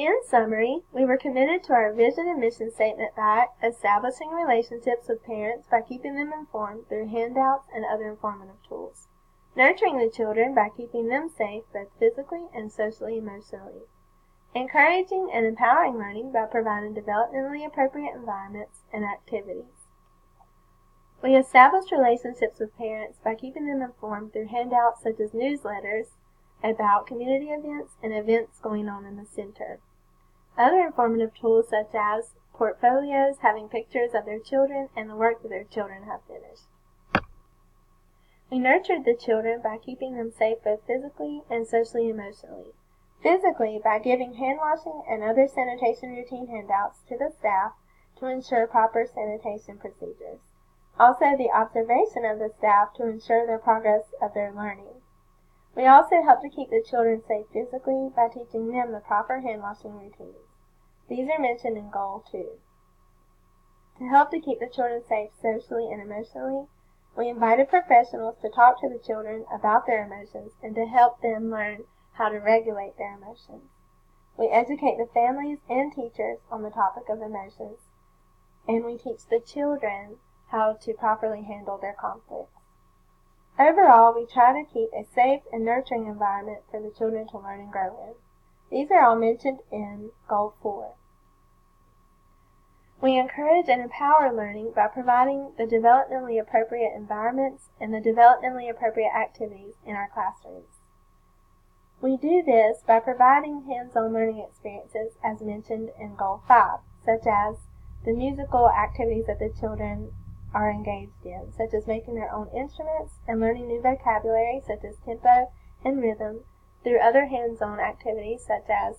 In summary, we were committed to our vision and mission statement by establishing relationships with parents by keeping them informed through handouts and other informative tools, nurturing the children by keeping them safe both physically and socially emotionally, encouraging and empowering learning by providing developmentally appropriate environments and activities. We established relationships with parents by keeping them informed through handouts such as newsletters about community events and events going on in the center. Other informative tools such as portfolios having pictures of their children and the work that their children have finished. We nurtured the children by keeping them safe both physically and socially emotionally. Physically, by giving hand washing and other sanitation routine handouts to the staff to ensure proper sanitation procedures. Also, the observation of the staff to ensure the progress of their learning. We also help to keep the children safe physically by teaching them the proper hand washing routines. These are mentioned in Goal 2. To help to keep the children safe socially and emotionally, we invited professionals to talk to the children about their emotions and to help them learn how to regulate their emotions. We educate the families and teachers on the topic of emotions, and we teach the children how to properly handle their conflicts. Overall, we try to keep a safe and nurturing environment for the children to learn and grow in. These are all mentioned in Goal 4. We encourage and empower learning by providing the developmentally appropriate environments and the developmentally appropriate activities in our classrooms. We do this by providing hands-on learning experiences as mentioned in Goal 5, such as the musical activities that the children are engaged in, such as making their own instruments and learning new vocabulary such as tempo and rhythm through other hands-on activities such as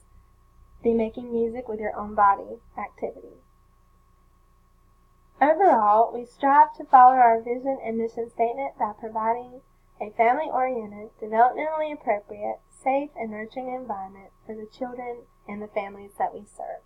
the making music with your own body activity. Overall, we strive to follow our vision and mission statement by providing a family-oriented, developmentally appropriate, safe and nurturing environment for the children and the families that we serve.